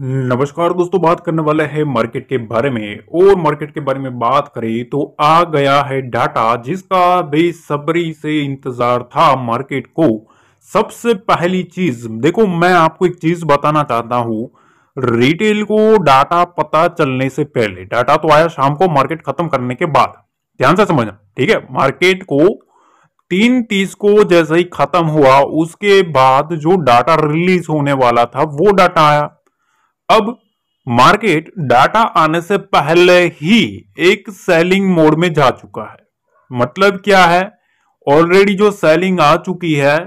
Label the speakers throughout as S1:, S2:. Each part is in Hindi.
S1: नमस्कार दोस्तों, बात करने वाला है मार्केट के बारे में। और मार्केट के बारे में बात करें तो आ गया है डाटा जिसका बेसब्री से इंतजार था मार्केट को। सबसे पहली चीज देखो, मैं आपको एक चीज बताना चाहता हूं। रिटेल को डाटा पता चलने से पहले, डाटा तो आया शाम को मार्केट खत्म करने के बाद, ध्यान से समझना, ठीक है। मार्केट को 3:30 को जैसे ही खत्म हुआ उसके बाद जो डाटा रिलीज होने वाला था वो डाटा आया। अब मार्केट डाटा आने से पहले ही एक सेलिंग मोड में जा चुका है। मतलब क्या है, ऑलरेडी जो सेलिंग आ चुकी है,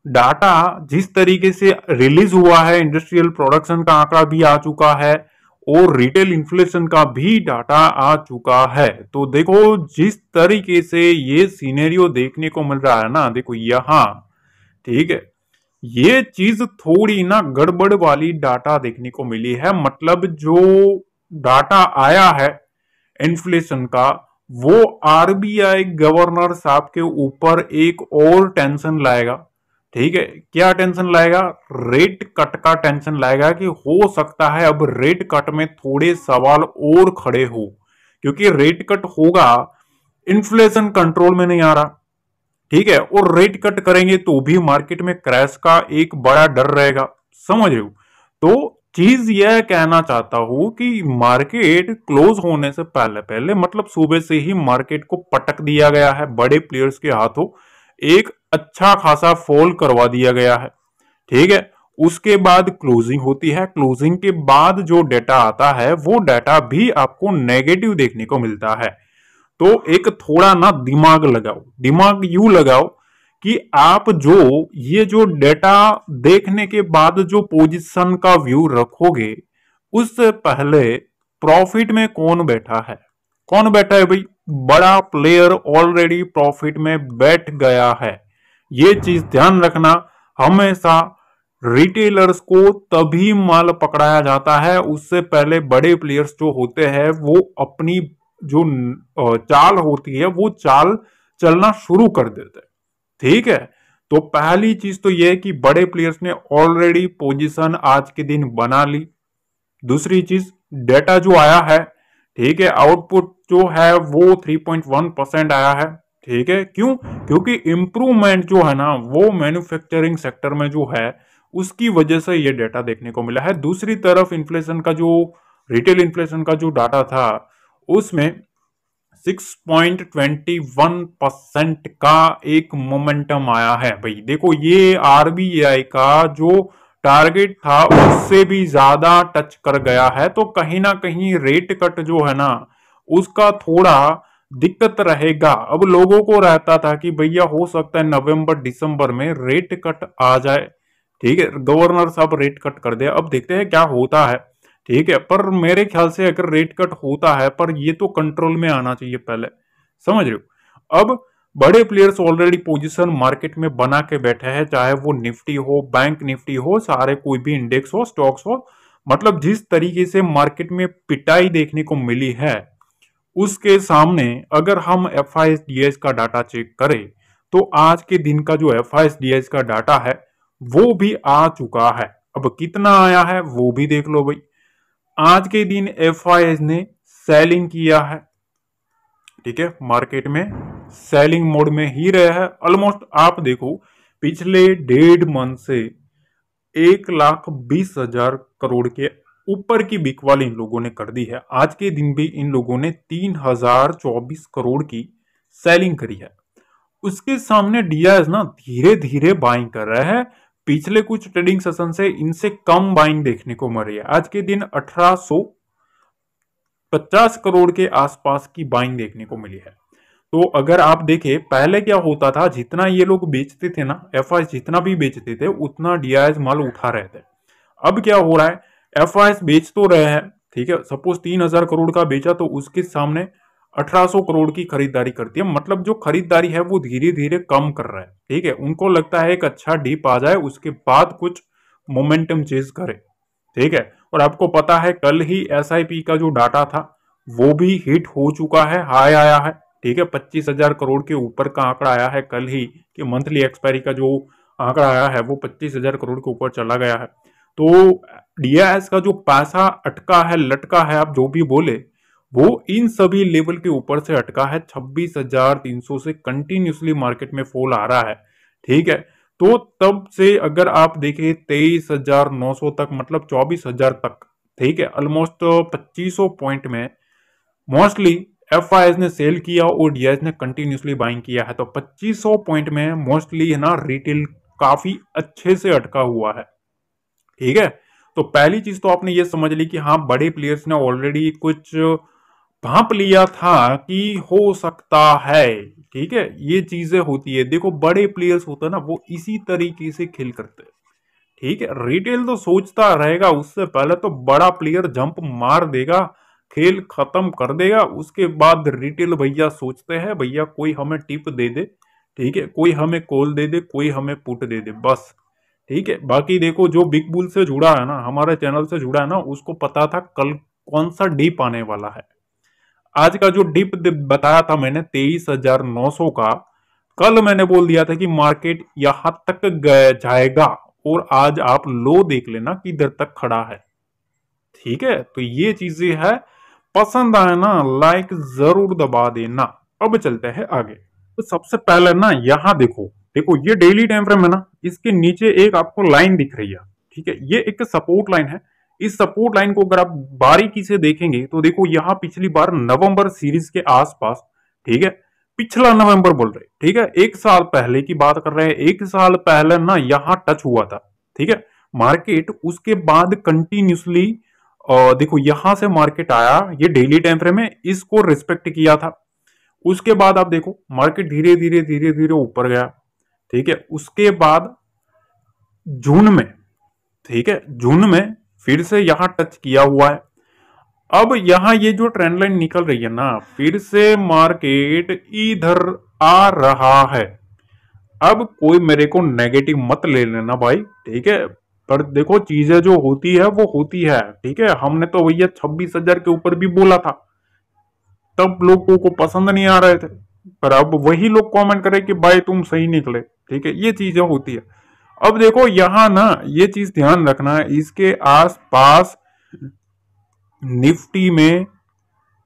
S1: डाटा जिस तरीके से रिलीज हुआ है, इंडस्ट्रियल प्रोडक्शन का आंकड़ा भी आ चुका है और रिटेल इन्फ्लेशन का भी डाटा आ चुका है। तो देखो जिस तरीके से ये सिनेरियो देखने को मिल रहा है ना, देखो यहां, ठीक है, ये चीज थोड़ी ना गड़बड़ वाली डाटा देखने को मिली है। मतलब जो डाटा आया है इन्फ्लेशन का, वो आरबीआई गवर्नर साहब के ऊपर एक और टेंशन लाएगा। ठीक है, क्या टेंशन लाएगा? रेट कट का टेंशन लाएगा कि हो सकता है अब रेट कट में थोड़े सवाल और खड़े हो, क्योंकि रेट कट होगा, इन्फ्लेशन कंट्रोल में नहीं आ रहा, ठीक है, और रेट कट करेंगे तो भी मार्केट में क्रैश का एक बड़ा डर रहेगा। समझ रहे हो? तो चीज यह कहना चाहता हूं कि मार्केट क्लोज होने से पहले पहले, मतलब सुबह से ही मार्केट को पटक दिया गया है बड़े प्लेयर्स के हाथों, एक अच्छा खासा फॉल करवा दिया गया है। ठीक है, उसके बाद क्लोजिंग होती है, क्लोजिंग के बाद जो डेटा आता है वो डेटा भी आपको नेगेटिव देखने को मिलता है। तो एक थोड़ा ना दिमाग लगाओ, दिमाग यूं लगाओ कि आप जो ये जो डेटा देखने के बाद जो पोजीशन का व्यू रखोगे, उससे पहले प्रॉफिट में कौन बैठा है? कौन बैठा है भाई? बड़ा प्लेयर ऑलरेडी प्रॉफिट में बैठ गया है। ये चीज ध्यान रखना। हमेशा रिटेलर्स को तभी माल पकड़ाया जाता है, उससे पहले बड़े प्लेयर्स जो होते हैं वो अपनी जो चाल होती है वो चाल चलना शुरू कर देते हैं। ठीक है, तो पहली चीज तो यह है कि बड़े प्लेयर्स ने ऑलरेडी पोजीशन आज के दिन बना ली। दूसरी चीज, डेटा जो आया है, ठीक है, आउटपुट जो है वो 3.1% आया है। ठीक है, क्यों? क्योंकि इंप्रूवमेंट जो है ना वो मैन्युफैक्चरिंग सेक्टर में जो है उसकी वजह से ये डेटा देखने को मिला है। दूसरी तरफ इन्फ्लेशन का जो, रिटेल इन्फ्लेशन का जो डाटा था उसमें 6.21% का एक मोमेंटम आया है। भाई देखो, ये आरबीआई का जो टारगेट था उससे भी ज्यादा टच कर गया है। तो कहीं ना कहीं रेट कट जो है ना उसका थोड़ा दिक्कत रहेगा। अब लोगों को रहता था कि भैया हो सकता है नवंबर दिसंबर में रेट कट आ जाए, ठीक है, गवर्नर साहब रेट कट कर दे। अब देखते हैं क्या होता है, ठीक है। पर मेरे ख्याल से अगर रेट कट होता है, पर ये तो कंट्रोल में आना चाहिए पहले। समझ रहे हो? अब बड़े प्लेयर्स ऑलरेडी पोजीशन मार्केट में बना के बैठे हैं, चाहे वो निफ्टी हो, बैंक निफ्टी हो, सारे कोई भी इंडेक्स हो, स्टॉक्स हो। मतलब जिस तरीके से मार्केट में पिटाई देखने को मिली है उसके सामने अगर हम एफआईएसडीएस का डाटा चेक करें तो आज के दिन का जो एफआईएसडीएस का डाटा है वो भी आ चुका है। अब कितना आया है वो भी देख लो भाई। आज के दिन एफआईएस ने सेलिंग किया है, ठीक है, मार्केट में सेलिंग मोड में ही रहा है ऑलमोस्ट। आप देखो पिछले 1.5 मंथ से 1,20,000 करोड़ के ऊपर की बिकवाली इन लोगों ने कर दी है। आज के दिन भी इन लोगों ने 3,024 करोड़ की सेलिंग करी है। उसके सामने डीआईएस ना धीरे धीरे बाइंग कर रहा है। पिछले कुछ ट्रेडिंग सेशन से इनसे कम बाइंग देखने को मिल रही है। आज के दिन 1850 करोड़ के आसपास की बाइंग देखने को मिली है। तो अगर आप देखें पहले क्या होता था, जितना ये लोग बेचते थे ना, एफआईएस जितना भी बेचते थे उतना डीआईएस माल उठा रहे थे। अब क्या हो रहा है, एफआईएस बेच तो रहे हैं, ठीक है, सपोज 3,000 करोड़ का बेचा तो उसके सामने 1,800 करोड़ की खरीदारी करती है। मतलब जो खरीदारी है वो धीरे धीरे कम कर रहा है, ठीक है। उनको लगता है एक अच्छा डीप आ जाए उसके बाद कुछ मोमेंटम चेज करे, ठीक है। और आपको पता है कल ही एसआईपी का जो डाटा था वो भी हिट हो चुका है, हाई आया है, ठीक है। 25,000 करोड़ के ऊपर का आंकड़ा आया है कल ही, कि मंथली एक्सपायरी का जो आंकड़ा आया है वो 25,000 करोड़ के ऊपर चला गया है। तो डीआईएस का जो पैसा अटका है, लटका है, आप जो भी बोले, वो इन सभी लेवल के ऊपर से अटका है। 26,300 से कंटिन्यूसली मार्केट में फॉल आ रहा है। ठीक है, तो तब से अगर आप देखें 23,900 तक, मतलब 24,000 तक, ठीक है, ऑलमोस्ट 2500 पॉइंट में मोस्टली एफआईएस ने सेल किया और डीआईएस ने कंटिन्यूसली बाइंग किया है। तो 2500 पॉइंट में मोस्टली है ना रिटेल काफी अच्छे से अटका हुआ है। ठीक है, तो पहली चीज तो आपने ये समझ ली कि हाँ, बड़े प्लेयर्स ने ऑलरेडी कुछ भांप लिया था कि हो सकता है। ठीक है, ये चीजें होती है। देखो, बड़े प्लेयर्स होते हैं ना, वो इसी तरीके से खेल करते हैं। ठीक है, रिटेल तो सोचता रहेगा, उससे पहले तो बड़ा प्लेयर जंप मार देगा, खेल खत्म कर देगा। उसके बाद रिटेल भैया सोचते हैं भैया कोई हमें टिप दे दे, ठीक है, कोई हमें कॉल दे दे, कोई हमें पुट दे दे, बस। ठीक है, बाकी देखो, जो बिग बुल से जुड़ा है ना, हमारे चैनल से जुड़ा है ना, उसको पता था कल कौन सा डिप आने वाला है। आज का जो डिप बताया था मैंने 23,900 का, कल मैंने बोल दिया था कि मार्केट यहां तक जाएगा, और आज आप लो देख लेना किधर तक खड़ा है। ठीक है, तो ये चीजें है। पसंद आए ना, लाइक जरूर दबा देना। अब चलते हैं आगे। तो सबसे पहले ना यहां देखो, देखो ये डेली टाइम फ्रेम है ना, इसके नीचे एक आपको लाइन दिख रही है। ठीक है, ये एक सपोर्ट लाइन है। इस सपोर्ट लाइन को अगर आप बारीकी से देखेंगे तो देखो, यहां पिछली बार नवंबर सीरीज के आसपास, ठीक है, पिछला नवंबर बोल रहे, ठीक है, एक साल पहले की बात कर रहे हैं, एक साल पहले ना यहां टच हुआ था। ठीक है, मार्केट उसके बाद कंटिन्यूसली देखो यहां से मार्केट आया, ये डेली टाइम फ्रेम है, इसको रिस्पेक्ट किया था। उसके बाद आप देखो मार्केट धीरे धीरे धीरे धीरे ऊपर गया। ठीक है, उसके बाद जून में, ठीक है, जून में फिर से यहां टच किया हुआ है। अब यहां ये जो ट्रेंड लाइन निकल रही है ना, फिर से मार्केट इधर आ रहा है। अब कोई मेरे को नेगेटिव मत ले लेना भाई, ठीक है, पर देखो चीजें जो होती है वो होती है। ठीक है, हमने तो भैया 26,000 के ऊपर भी बोला था, तब लोगों को पसंद नहीं आ रहे थे, पर अब वही लोग कमेंट करे कि भाई तुम सही निकले। ठीक है, ये चीजें होती है। अब देखो यहां ना, ये चीज ध्यान रखना, इसके आसपास निफ्टी में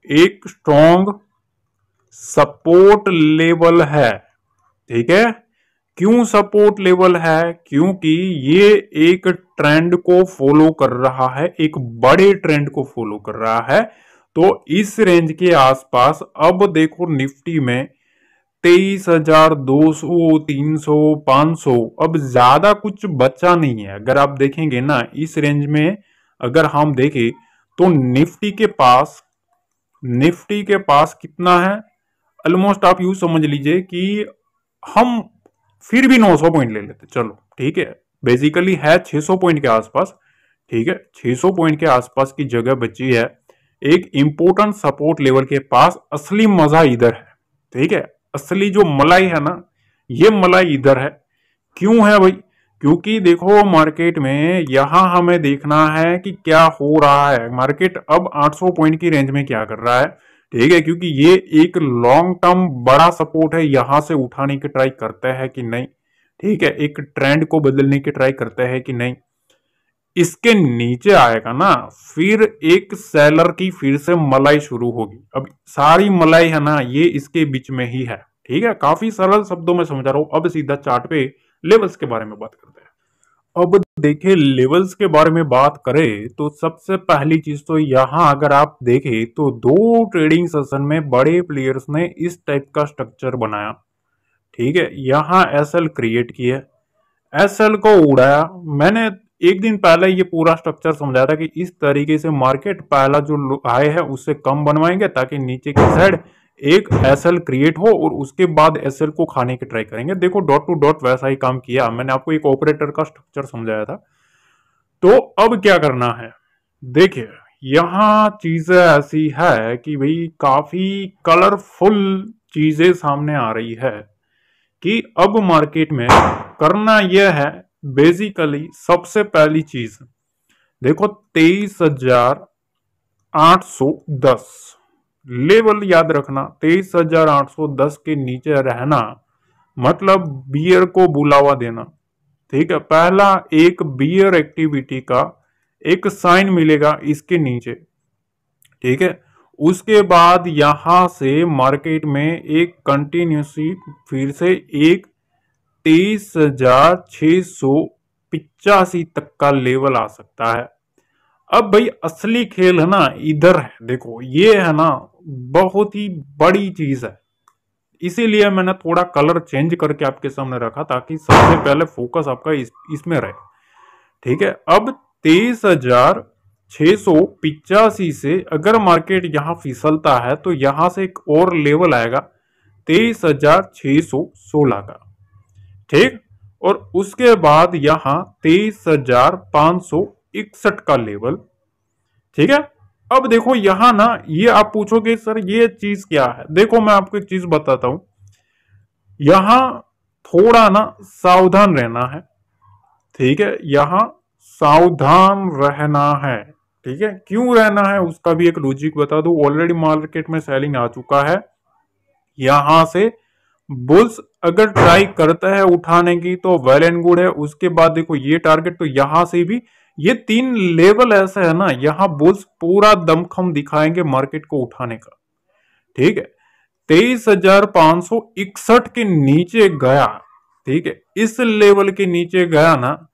S1: एक स्ट्रॉन्ग सपोर्ट लेवल है। ठीक है, क्यों सपोर्ट लेवल है? क्योंकि ये एक ट्रेंड को फॉलो कर रहा है, एक बड़े ट्रेंड को फॉलो कर रहा है। तो इस रेंज के आसपास अब देखो निफ्टी में 23,200, 300, 500, अब ज्यादा कुछ बचा नहीं है। अगर आप देखेंगे ना इस रेंज में, अगर हम देखें तो निफ्टी के पास कितना है, ऑलमोस्ट आप यूं समझ लीजिए कि हम फिर भी 900 पॉइंट ले लेते, चलो ठीक है, बेसिकली है 600 पॉइंट के आसपास। ठीक है, 600 पॉइंट के आसपास की जगह बची है, एक इंपॉर्टेंट सपोर्ट लेवल के पास। असली मजा इधर है। ठीक है, असली जो मलाई है ना, ये मलाई इधर है। क्यों है भाई? क्योंकि देखो मार्केट में यहां हमें देखना है कि क्या हो रहा है। मार्केट अब 800 पॉइंट की रेंज में क्या कर रहा है। ठीक है, क्योंकि ये एक लॉन्ग टर्म बड़ा सपोर्ट है, यहां से उठाने की ट्राई करता है कि नहीं। ठीक है, एक ट्रेंड को बदलने की ट्राई करता है कि नहीं। इसके नीचे आएगा ना, फिर एक सेलर की फिर से मलाई शुरू होगी। अब सारी मलाई है ना, ये इसके बीच में ही है। ठीक है, काफी सरल शब्दों में समझा रहा हूं। अब सीधा चार्ट पे लेवल्स के बारे में बात करते हैं। अब देखिए, लेवल्स के बारे में बात करें तो सबसे पहली चीज तो यहां अगर आप देखें तो दो ट्रेडिंग सेशन में बड़े प्लेयर्स ने इस टाइप का स्ट्रक्चर बनाया। ठीक है, यहां एसएल क्रिएट किया, एसएल को उड़ाया। मैंने एक दिन पहले ये पूरा स्ट्रक्चर समझाया था कि इस तरीके से मार्केट पहला जो हाई है उससे कम बनवाएंगे ताकि नीचे की साइड एक एसएल क्रिएट हो, और उसके बाद एसएल को खाने की ट्राई करेंगे। देखो डॉट टू डॉट वैसा ही काम किया। मैंने आपको एक ऑपरेटर का स्ट्रक्चर समझाया था। तो अब क्या करना है, देखिए यहां चीजें ऐसी है कि भाई काफी कलरफुल चीजें सामने आ रही है कि अब मार्केट में करना यह है, बेसिकली सबसे पहली चीज देखो 23,810 लेवल याद रखना। 23,810 के नीचे रहना मतलब बियर को बुलावा देना। ठीक है, पहला एक बियर एक्टिविटी का एक साइन मिलेगा इसके नीचे, ठीक है। उसके बाद यहां से मार्केट में एक कंटिन्यूसली फिर से एक 23,685 तक का लेवल आ सकता है। अब भाई असली खेल है ना इधर है, देखो ये है ना बहुत ही बड़ी चीज है, इसीलिए मैंने थोड़ा कलर चेंज करके आपके सामने रखा ताकि सबसे पहले फोकस आपका इसमें रहे, ठीक है। अब 23,685 से अगर मार्केट यहां फिसलता है तो यहां से एक और लेवल आएगा 23,616 का, ठीक। और उसके बाद यहां 23,561 का लेवल, ठीक है। अब देखो यहां ना, ये आप पूछोगे सर ये चीज क्या है, देखो मैं आपको एक चीज बताता हूं, यहां थोड़ा ना सावधान रहना है, ठीक है। यहां सावधान रहना है, ठीक है। क्यों रहना है उसका भी एक लॉजिक बता दूं, ऑलरेडी मार्केट में सेलिंग आ चुका है, यहां से बुल्स अगर ट्राई करता है उठाने की तो वेल एंड गुड है। उसके बाद देखो ये टारगेट, तो यहां से भी ये 3 लेवल ऐसा है ना, यहां बुल्स पूरा दमखम दिखाएंगे मार्केट को उठाने का, ठीक है। 23,561 के नीचे गया, ठीक है, इस लेवल के नीचे गया ना,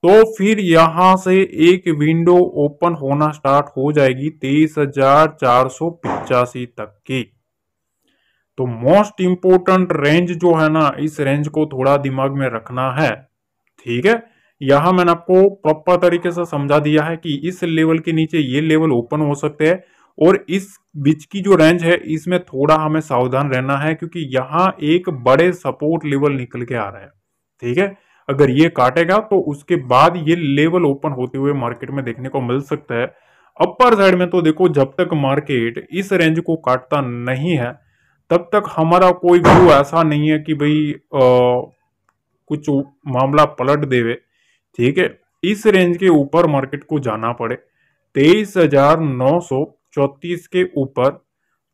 S1: तो फिर यहां से एक विंडो ओपन होना स्टार्ट हो जाएगी 23,485 तक की। तो मोस्ट इंपोर्टेंट रेंज जो है ना, इस रेंज को थोड़ा दिमाग में रखना है, ठीक है। यहां मैंने आपको प्रॉपर तरीके से समझा दिया है कि इस लेवल के नीचे ये लेवल ओपन हो सकते हैं, और इस बीच की जो रेंज है इसमें थोड़ा हमें सावधान रहना है, क्योंकि यहां एक बड़े सपोर्ट लेवल निकल के आ रहा है, ठीक है। अगर ये काटेगा तो उसके बाद ये लेवल ओपन होते हुए मार्केट में देखने को मिल सकता है। अपर साइड में तो देखो जब तक मार्केट इस रेंज को काटता नहीं है तब तक हमारा कोई व्यू ऐसा नहीं है कि भाई कुछ मामला पलट देवे, ठीक है। इस रेंज के ऊपर मार्केट को जाना पड़े 23,934 के ऊपर,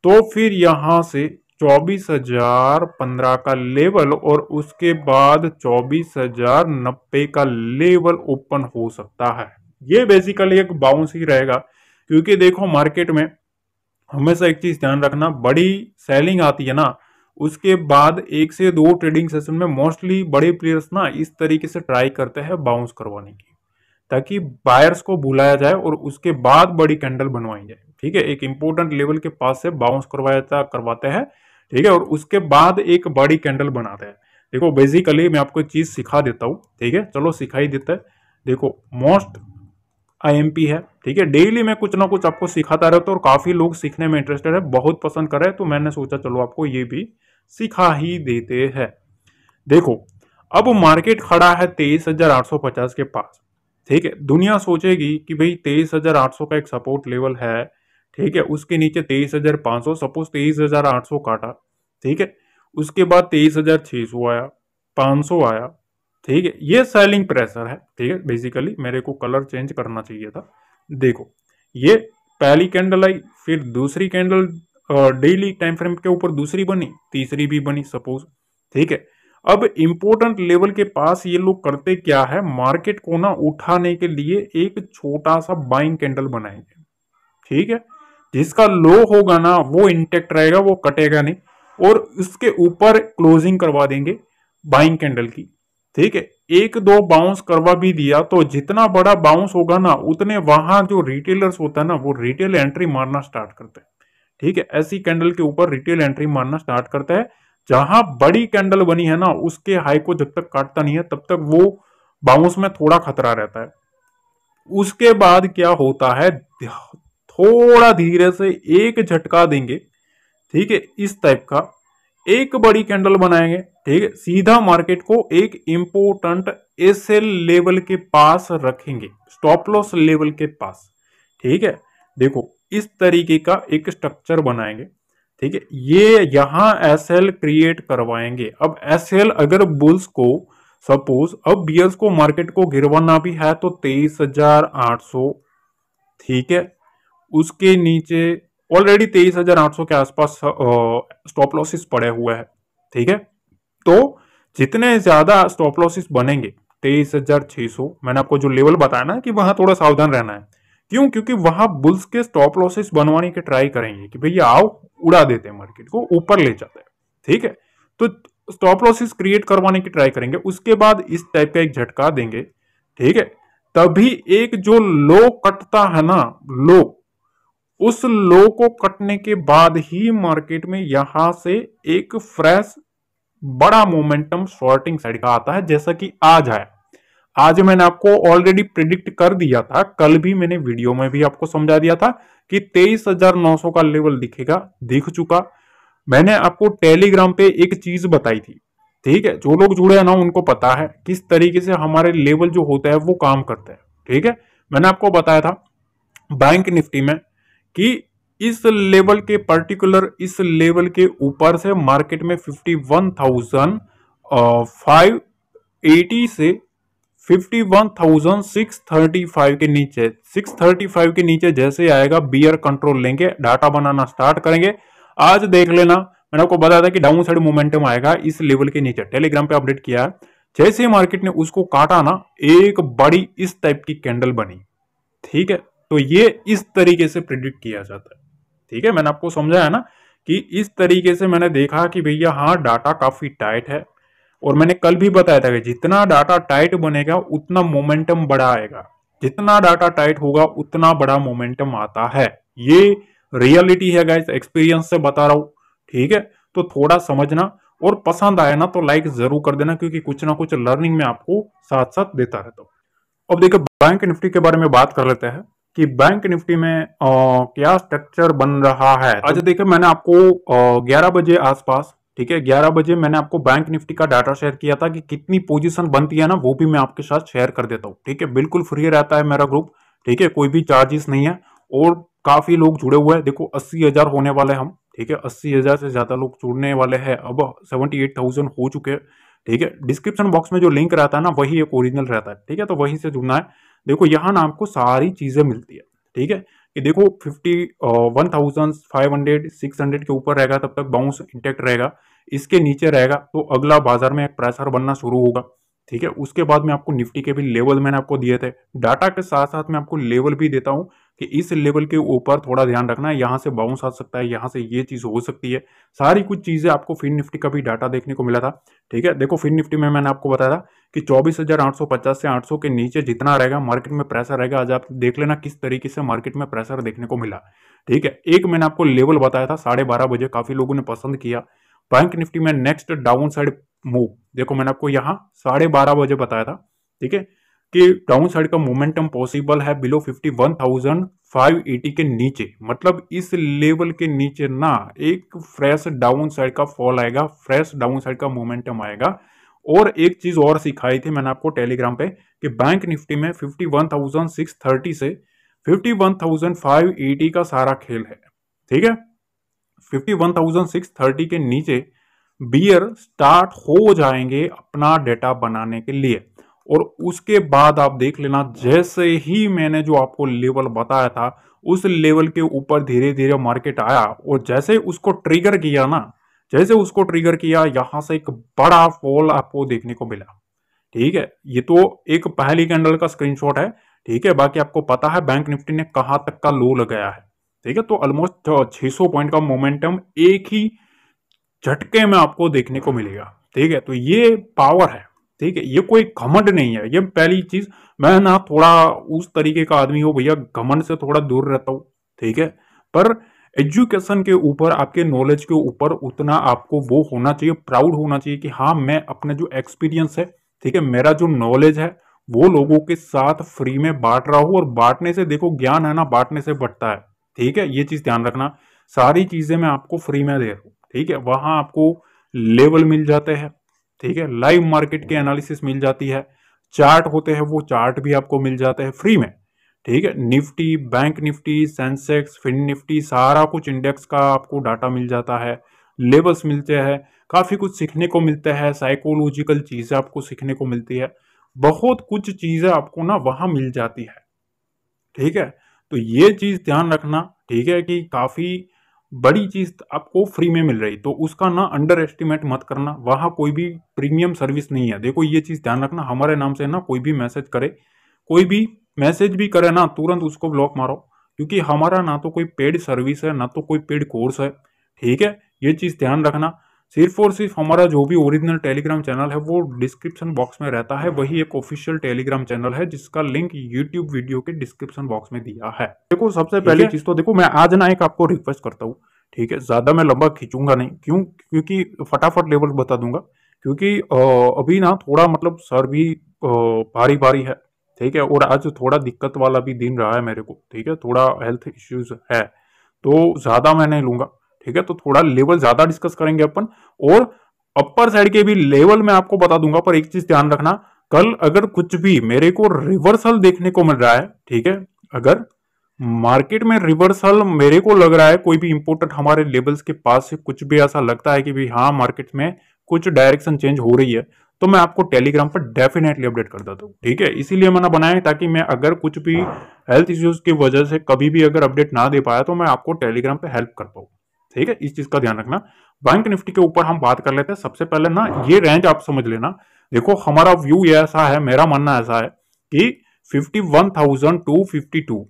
S1: तो फिर यहां से 24,015 का लेवल और उसके बाद 24,090 का लेवल ओपन हो सकता है। ये बेसिकली एक बाउंस ही रहेगा, क्योंकि देखो मार्केट में हमेशा एक चीज ध्यान रखना, बड़ी सेलिंग आती है ना, उसके बाद 1 से 2 ट्रेडिंग सेशन में मोस्टली बड़े प्लेयर्स ना इस तरीके से ट्राई करते हैं बाउंस करवाने की, ताकि बायर्स को बुलाया जाए और उसके बाद बड़ी कैंडल बनवाई जाए, ठीक है। एक इंपॉर्टेंट लेवल के पास से बाउंस करवाते हैं, ठीक है, और उसके बाद एक बड़ी कैंडल बनाते हैं। देखो बेसिकली मैं आपको एक चीज सिखा देता हूँ, ठीक है, चलो सिखाई देता है। देखो मोस्ट IMP है, ठीक है, डेली मैं कुछ ना कुछ आपको सिखाता रहता हूँ और काफी लोग सीखने में इंटरेस्टेड है, बहुत पसंद कर रहे हैं, तो मैंने सोचा चलो आपको ये भी सिखा ही देते हैं। देखो अब मार्केट खड़ा है 23,850 के पास, ठीक है। दुनिया सोचेगी कि भाई 23,800 का एक सपोर्ट लेवल है, ठीक है, उसके नीचे 23,500, सपोज 23,800 काटा, ठीक है, उसके बाद 23,600 आया, 500 आया, ठीक है, ये सेलिंग प्रेशर है, ठीक है। बेसिकली मेरे को कलर चेंज करना चाहिए था। देखो ये पहली कैंडल आई, फिर दूसरी कैंडल डेली टाइम फ्रेम के ऊपर दूसरी बनी, तीसरी भी बनी सपोज, ठीक है। अब इंपॉर्टेंट लेवल के पास ये लोग करते क्या है, मार्केट को ना उठाने के लिए एक छोटा सा बाइंग कैंडल बनाएंगे, ठीक है। जिसका लो होगा ना वो इंटेक्ट रहेगा, वो कटेगा नहीं, और उसके ऊपर क्लोजिंग करवा देंगे बाइंग कैंडल की, ठीक है। 1-2 बाउंस करवा भी दिया तो जितना बड़ा बाउंस होगा ना उतने वहां जो रिटेलर्स होता है ना वो रिटेल एंट्री मारना स्टार्ट करते हैं, ठीक है। ऐसी कैंडल के ऊपर रिटेल एंट्री मारना स्टार्ट करता है। जहां बड़ी कैंडल बनी है ना उसके हाई को जब तक काटता नहीं है तब तक वो बाउंस में थोड़ा खतरा रहता है। उसके बाद क्या होता है, थोड़ा धीरे से एक झटका देंगे, ठीक है, इस टाइप का एक बड़ी कैंडल बनाएंगे, ठीक है, सीधा मार्केट को एक इंपोर्टेंट SL लेवल के पास रखेंगे, स्टॉप लॉस लेवल के पास, ठीक है। देखो इस तरीके का एक स्ट्रक्चर बनाएंगे, ठीक है, ये यहां SL क्रिएट करवाएंगे। अब SL अगर बुल्स को सपोज अब बियर्स को मार्केट को गिरवाना भी है तो 23,800, ठीक है, उसके नीचे ऑलरेडी 23,800 के आसपास स्टॉप लॉसेस पड़े हुए हैं, ठीक है। तो जितने ज्यादा स्टॉप लॉसेस बनेंगे, 23,600 मैंने आपको जो लेवल बताया ना कि वहां थोड़ा सावधान रहना है। क्यों? क्योंकि वहां बुल्स के स्टॉप लॉसेस बनवाने के ट्राई करेंगे कि भैया आओ उड़ा देते हैं, मार्केट को ऊपर ले जाते हैं। ठीक है, तो स्टॉप लॉसेस क्रिएट करवाने की ट्राई करेंगे, उसके बाद इस टाइप का एक झटका देंगे। ठीक है, तभी एक जो लो कटता है ना, लो, उस लो को कटने के बाद ही मार्केट में यहां से एक फ्रेश बड़ा मोमेंटम शॉर्टिंग साइड का आता है, जैसा कि आज आया। आज मैंने आपको ऑलरेडी प्रिडिक्ट कर दिया था, कल भी मैंने वीडियो में भी आपको समझा दिया था कि 23,900 का लेवल दिखेगा, दिख चुका। मैंने आपको टेलीग्राम पे एक चीज बताई थी। ठीक है, जो लोग जुड़े हैं ना उनको पता है किस तरीके से हमारे लेवल जो होता है वो काम करते हैं। ठीक है, मैंने आपको बताया था बैंक निफ्टी में कि इस लेवल के पर्टिकुलर इस लेवल के ऊपर से मार्केट में 51,580 से 51,635 के नीचे, 635 के नीचे जैसे आएगा बियर कंट्रोल लेंगे, डाटा बनाना स्टार्ट करेंगे। आज देख लेना, मैंने आपको बताया था कि डाउन साइड मोमेंटम आएगा इस लेवल के नीचे, टेलीग्राम पे अपडेट किया है। जैसे ही मार्केट ने उसको काटा ना, एक बड़ी इस टाइप की कैंडल बनी। ठीक है, तो ये इस तरीके से प्रिडिक्ट किया जाता है। ठीक है, मैंने आपको समझाया ना कि इस तरीके से मैंने देखा कि भैया हाँ डाटा काफी टाइट है, और मैंने कल भी बताया था कि जितना डाटा टाइट बनेगा उतना मोमेंटम बड़ा आएगा, जितना डाटा टाइट होगा उतना बड़ा मोमेंटम आता है। ये रियलिटी है गाइस, एक्सपीरियंस से बता रहा हूं। ठीक है, तो थोड़ा समझना, और पसंद आया ना तो लाइक जरूर कर देना, क्योंकि कुछ ना कुछ लर्निंग में आपको साथ साथ देता रहता हूं। अब देखिए बैंक निफ्टी के बारे में बात कर लेते हैं कि बैंक निफ्टी में क्या स्ट्रक्चर बन रहा है। आज देखिए मैंने आपको 11 बजे आसपास, ठीक है 11 बजे मैंने आपको बैंक निफ्टी का डाटा शेयर किया था कि कितनी पोजीशन बनती है ना, वो भी मैं आपके साथ शेयर कर देता हूँ। ठीक है, बिल्कुल फ्री रहता है मेरा ग्रुप। ठीक है, कोई भी चार्जेस नहीं है, और काफी लोग जुड़े हुए हैं। देखो 80,000 होने वाले हम। ठीक है, 80,000 से ज्यादा लोग जुड़ने वाले हैं, अब 78,000 हो चुके हैं। ठीक है, डिस्क्रिप्शन बॉक्स में जो लिंक रहता है ना वही एक ओरिजिनल रहता है। ठीक है, तो वहीं से जुड़ना है। देखो यहाँ ना आपको सारी चीजें मिलती है। ठीक है, कि देखो 51,500 600 के ऊपर रहेगा तब तक बाउंस इंटेक्ट रहेगा, इसके नीचे रहेगा तो अगला बाजार में एक प्रेशर बनना शुरू होगा। ठीक है, उसके बाद में आपको निफ्टी के भी लेवल मैंने आपको दिए थे, डाटा के साथ साथ मैं आपको लेवल भी देता हूं कि इस लेवल के ऊपर थोड़ा ध्यान रखना है, यहाँ से बाउंस आ सकता है, यहाँ से ये चीज हो सकती है। सारी कुछ चीजें आपको फिन निफ्टी का भी डाटा देखने को मिला था। ठीक है, देखो फिन निफ्टी में मैंने आपको बताया था कि 24,850 से 800 के नीचे जितना रहेगा मार्केट में प्रेशर रहेगा। आज आप देख लेना किस तरीके से मार्केट में प्रेशर देखने को मिला। ठीक है, एक मैंने आपको लेवल बताया था 12:30 बजे, काफी लोगों ने पसंद किया। बैंक निफ्टी में नेक्स्ट डाउन साइड मूव, देखो मैंने आपको यहाँ 12:30 बजे बताया था। ठीक है, कि डाउन साइड का मोमेंटम पॉसिबल है बिलो 51,580 के नीचे, मतलब इस लेवल के नीचे ना एक फ्रेश डाउन साइड का फॉल आएगा, फ्रेश डाउन साइड का मोमेंटम आएगा। और एक चीज और सिखाई थी मैंने आपको टेलीग्राम पे कि बैंक निफ्टी में 51,630 से 51,580 का सारा खेल है। ठीक है, 51,630 के नीचे बियर स्टार्ट हो जाएंगे अपना डेटा बनाने के लिए, और उसके बाद आप देख लेना जैसे ही मैंने जो आपको लेवल बताया था उस लेवल के ऊपर धीरे धीरे मार्केट आया, और जैसे उसको ट्रिगर किया ना, जैसे उसको ट्रिगर किया यहां से एक बड़ा फॉल आपको देखने को मिला। ठीक है, ये तो एक पहली कैंडल का स्क्रीनशॉट है। ठीक है, बाकी आपको पता है बैंक निफ्टी ने कहां तक का लो लगाया है। ठीक है, तो ऑलमोस्ट 600 पॉइंट का मोमेंटम एक ही झटके में आपको देखने को मिलेगा। ठीक है, तो ये पावर है। ठीक है, ये कोई घमंड नहीं है, ये पहली चीज। मैं ना थोड़ा उस तरीके का आदमी हूं भैया, घमंड से थोड़ा दूर रहता हूं। ठीक है, पर एजुकेशन के ऊपर, आपके नॉलेज के ऊपर उतना आपको वो होना चाहिए, प्राउड होना चाहिए कि हाँ मैं अपने जो एक्सपीरियंस है, ठीक है मेरा जो नॉलेज है वो लोगों के साथ फ्री में बांट रहा हूं। और बांटने से देखो ज्ञान है ना, बांटने से बढ़ता है। ठीक है, ये चीज ध्यान रखना। सारी चीजें मैं आपको फ्री में दे रहा हूं। ठीक है, वहां आपको लेवल मिल जाते हैं। ठीक है, लाइव मार्केट के एनालिसिस मिल जाती है, चार्ट होते हैं वो चार्ट भी आपको मिल जाते हैं फ्री में। ठीक है, Nifty, bank Nifty, Sensex, fin Nifty, सारा कुछ इंडेक्स का आपको डाटा मिल जाता है, लेवल्स मिलते हैं, काफी कुछ सीखने को मिलता है, साइकोलॉजिकल चीजें आपको सीखने को मिलती है, बहुत कुछ चीजें आपको ना वहां मिल जाती है। ठीक है, तो ये चीज ध्यान रखना। ठीक है, कि काफी बड़ी चीज आपको फ्री में मिल रही, तो उसका ना अंडर एस्टिमेट मत करना। वहां कोई भी प्रीमियम सर्विस नहीं है। देखो ये चीज ध्यान रखना, हमारे नाम से ना कोई भी मैसेज करे, कोई भी मैसेज भी करे ना, तुरंत उसको ब्लॉक मारो, क्योंकि हमारा ना तो कोई पेड सर्विस है ना तो कोई पेड कोर्स है। ठीक है, ये चीज ध्यान रखना। सिर्फ और सिर्फ हमारा जो भी ओरिजिनल टेलीग्राम चैनल है वो डिस्क्रिप्शन बॉक्स में रहता है, वही एक ऑफिशियल टेलीग्राम चैनल है जिसका लिंक यूट्यूब वीडियो के डिस्क्रिप्शन बॉक्स में दिया है। देखो सबसे पहली चीज तो देखो, मैं आज ना एक आपको रिक्वेस्ट करता हूँ, ठीक है, ज्यादा मैं लंबा खींचूंगा नहीं, क्यों, क्योंकि फटाफट लेवल बता दूंगा, क्योंकि अभी ना थोड़ा मतलब सर भी भारी भारी है, ठीक है, और आज थोड़ा दिक्कत वाला भी दिन रहा है मेरे को, ठीक है, थोड़ा हेल्थ इश्यूज है, तो ज्यादा मैं नहीं लूंगा, ठीक है। तो थोड़ा लेवल ज्यादा डिस्कस करेंगे अपन, और अपर साइड के भी लेवल मैं आपको बता दूंगा। पर एक चीज ध्यान रखना, कल अगर कुछ भी मेरे को रिवर्सल देखने को मिल रहा है, ठीक है, अगर मार्केट में रिवर्सल मेरे को लग रहा है, कोई भी इंपोर्टेंट हमारे लेवल्स के पास से कुछ भी ऐसा लगता है कि भाई हाँ मार्केट में कुछ डायरेक्शन चेंज हो रही है, तो मैं आपको टेलीग्राम पर डेफिनेटली अपडेट कर देता हूँ, ठीक है। इसीलिए मैंने बनाया ताकि मैं अगर कुछ भी हेल्थ इश्यूज की वजह से कभी भी अगर अपडेट ना दे पाया तो मैं आपको टेलीग्राम पे हेल्प कर पाऊँ, ठीक है। इस चीज का ध्यान रखना। बैंक निफ्टी के ऊपर हम बात कर लेते हैं। सबसे पहले ना ये रेंज आप समझ लेना। देखो हमारा व्यू ये ऐसा है, मेरा मानना ऐसा है कि 51,252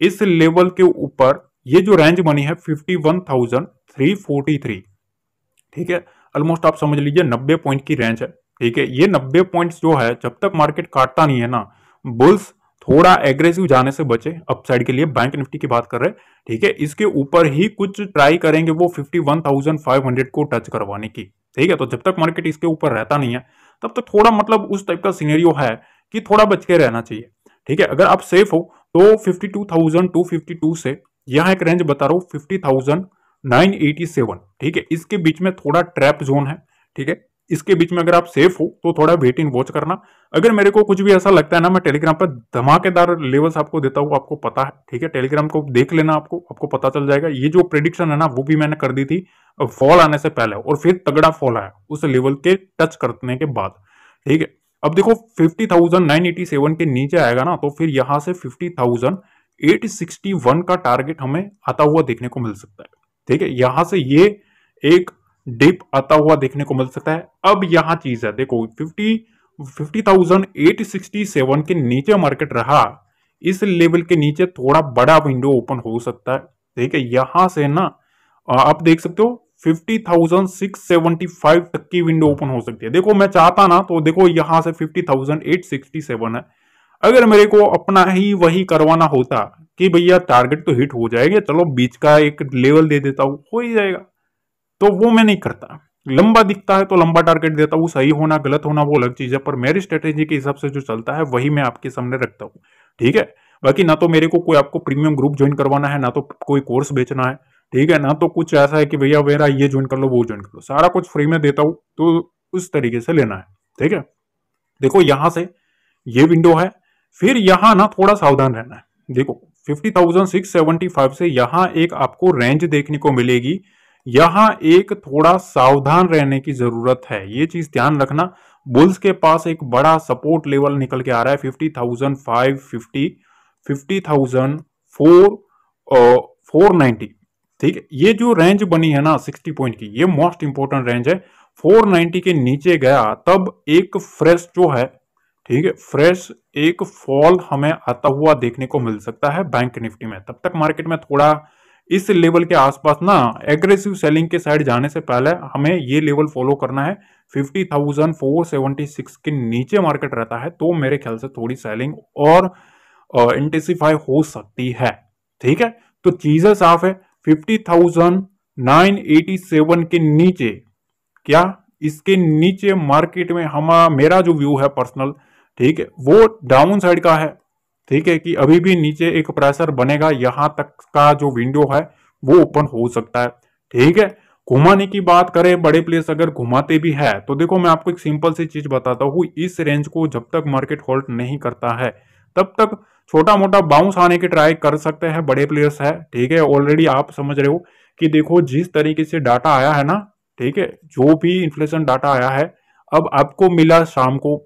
S1: इस लेवल के ऊपर ये जो रेंज बनी है 51,343, ठीक है, ऑलमोस्ट आप समझ लीजिए 90 पॉइंट की रेंज है, ठीक है। ये 90 पॉइंट्स जो है, जब तक मार्केट काटता नहीं है ना, बुल्स थोड़ा एग्रेसिव जाने से बचे अपसाइड के लिए, बैंक निफ्टी की बात कर रहे हैं, ठीक है। इसके ऊपर ही कुछ ट्राई करेंगे वो 51,500 को टच करवाने की, ठीक है। तो जब तक मार्केट इसके ऊपर रहता नहीं है तब तक थोड़ा मतलब उस टाइप का सिनेरियो है कि थोड़ा बच के रहना चाहिए, ठीक है। अगर आप सेफ हो तो 52,252 से यहां एक रेंज बता रहा हूं 50,987, ठीक है, इसके बीच में थोड़ा ट्रैप जोन है, ठीक है। इसके बीच में अगर आप सेफ हो तो थोड़ा वेट इन वॉच करना। अगर मेरे को कुछ भी ऐसा लगता है ना, मैं टेलीग्राम पर धमाकेदार लेवल्स आपको देता हूँ, आपको पता है, ठीक है। टेलीग्राम को देख लेना, आपको पता चल जाएगा। ये जो प्रेडिक्शन है ना वो भी मैंने कर दी थी फॉल आने से पहले, और फिर तगड़ा फॉल आया उस लेवल के टच करने के बाद, ठीक है। अब देखो 50,987 के नीचे आएगा ना, तो फिर यहां से 50,861 का टारगेट हमें आता हुआ देखने को मिल सकता है, ठीक है। यहां से ये एक डिप आता हुआ देखने को मिल सकता है। अब यहां चीज है, देखो 50,867 के नीचे मार्केट रहा, इस लेवल के नीचे थोड़ा बड़ा विंडो ओपन हो सकता है, ठीक है। यहां से ना आप देख सकते हो 50,675 तक की विंडो ओपन हो सकती है। देखो मैं चाहता ना तो देखो यहां से 50,867 है, अगर मेरे को अपना ही वही करवाना होता कि भैया टारगेट तो हिट हो जाएगा, चलो बीच का एक लेवल दे देता हूं, हो ही जाएगा, तो वो मैं नहीं करता। लंबा दिखता है तो लंबा टारगेट देता हूँ, सही होना गलत होना वो अलग चीज है, पर मेरी स्ट्रेटेजी के हिसाब से जो चलता है वही मैं आपके सामने रखता हूँ, ठीक है। बाकी ना तो मेरे को कोई आपको प्रीमियम ग्रुप ज्वाइन करवाना है, ना तो कोई कोर्स बेचना है, ठीक है, ना तो कुछ ऐसा है कि भैया मेरा ये ज्वाइन कर लो वो ज्वाइन कर लो, सारा कुछ फ्री में देता हूँ, तो उस तरीके से लेना है, ठीक है। देखो यहां से ये विंडो है, फिर यहां ना थोड़ा सावधान रहना है। देखो 50,675 से यहां एक आपको रेंज देखने को मिलेगी, यहां एक थोड़ा सावधान रहने की जरूरत है, ये चीज ध्यान रखना। बुल्स के पास एक बड़ा सपोर्ट लेवल निकल के आ रहा है 50,550, 50,490, ठीक है। ये जो रेंज बनी है ना 60 पॉइंट की, ये मोस्ट इंपोर्टेंट रेंज है। 490 के नीचे गया तब एक फ्रेश जो है, ठीक है, फ्रेश एक फॉल हमें आता हुआ देखने को मिल सकता है बैंक निफ्टी में। तब तक मार्केट में थोड़ा इस लेवल के आसपास ना एग्रेसिव सेलिंग के साइड जाने से पहले हमें ये लेवल फॉलो करना है। 50,476 के नीचे मार्केट रहता है तो मेरे ख्याल से थोड़ी सेलिंग और इंटेंसिफाई हो सकती है, ठीक है। तो चीजें साफ है, 50,987 के नीचे, क्या इसके नीचे मार्केट में मेरा जो व्यू है पर्सनल, ठीक है, वो डाउन साइड का है, ठीक है, कि अभी भी नीचे एक प्रेशर बनेगा, यहां तक का जो विंडो है वो ओपन हो सकता है, ठीक है। घुमाने की बात करें, बड़े प्लेयर्स अगर घुमाते भी है तो देखो मैं आपको एक सिंपल सी चीज बताता हूं, इस रेंज को जब तक मार्केट होल्ड नहीं करता है तब तक छोटा मोटा बाउंस आने की ट्राई कर सकते हैं बड़े प्लेयर्स है, ठीक है। ऑलरेडी आप समझ रहे हो कि देखो जिस तरीके से डाटा आया है ना, ठीक है, जो भी इन्फ्लेशन डाटा आया है अब आपको मिला शाम को,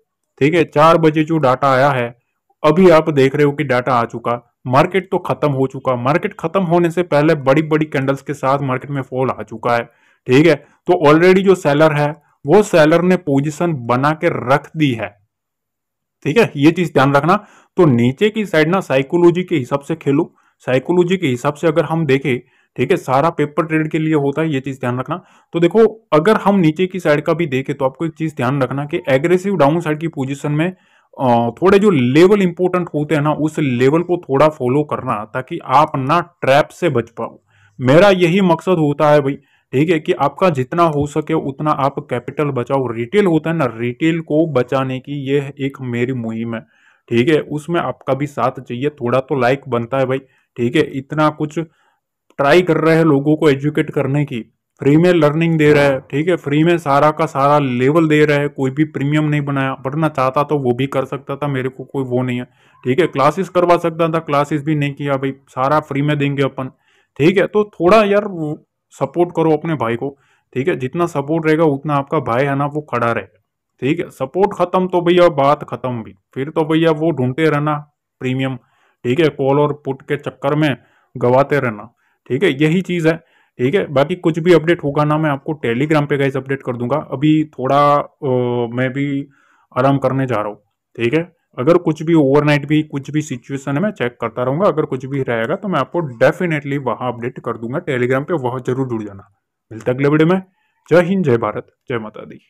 S1: ठीक है, 4 बजे जो डाटा आया है, अभी आप देख रहे हो कि डाटा आ चुका, मार्केट तो खत्म हो चुका, मार्केट खत्म होने से पहले बड़ी बड़ी कैंडल्स के साथ मार्केट में फॉल आ चुका है। ठीक है, तो ऑलरेडी जो सेलर है वो सेलर ने पोजीशन बना के रख दी है। ठीक है, ये चीज ध्यान रखना। तो नीचे की साइड ना साइकोलॉजी के हिसाब से खेलो, साइकोलॉजी के हिसाब से अगर हम देखें, ठीक है, सारा पेपर ट्रेड के लिए होता है, ये चीज ध्यान रखना। तो देखो, अगर हम नीचे की साइड का भी देखें तो आपको एक चीज ध्यान रखना कि एग्रेसिव डाउन साइड की पोजीशन में थोड़े जो लेवल इंपॉर्टेंट होते हैं ना, उस लेवल को थोड़ा फॉलो करना ताकि आप ना ट्रैप से बच पाओ। मेरा यही मकसद होता है भाई। ठीक है, कि आपका जितना हो सके उतना आप कैपिटल बचाओ। रिटेल होता है ना, रिटेल को बचाने की ये एक मेरी मुहिम है। ठीक है, उसमें आपका भी साथ चाहिए, थोड़ा तो लाइक बनता है भाई। ठीक है, इतना कुछ ट्राई कर रहे हैं लोगों को एजुकेट करने की, फ्री में लर्निंग दे रहा है। ठीक है, फ्री में सारा का सारा लेवल दे रहा है, कोई भी प्रीमियम नहीं बनाया। पढ़ना चाहता तो वो भी कर सकता था, मेरे को कोई वो नहीं है। ठीक है, क्लासेस करवा सकता था, क्लासेस भी नहीं किया भाई, सारा फ्री में देंगे अपन। ठीक है, तो थोड़ा यार सपोर्ट करो अपने भाई को। ठीक है, जितना सपोर्ट रहेगा उतना आपका भाई है ना वो खड़ा रहेगा। ठीक है, सपोर्ट खत्म तो भैया बात खत्म भी, फिर तो भैया वो ढूंढते रहना प्रीमियम। ठीक है, कॉल और पुट के चक्कर में गवाते रहना। ठीक है, यही चीज है। ठीक है, बाकी कुछ भी अपडेट होगा ना मैं आपको टेलीग्राम पे गाइस अपडेट कर दूंगा। अभी थोड़ा मैं भी आराम करने जा रहा हूँ। ठीक है, अगर कुछ भी ओवरनाइट भी कुछ भी सिचुएशन है मैं चेक करता रहूंगा, अगर कुछ भी रहेगा तो मैं आपको डेफिनेटली वहां अपडेट कर दूंगा टेलीग्राम पे, वहां जरूर जुड़ जाना। मिलता है अगले वीडियो में। जय हिंद, जय भारत, जय माता दी।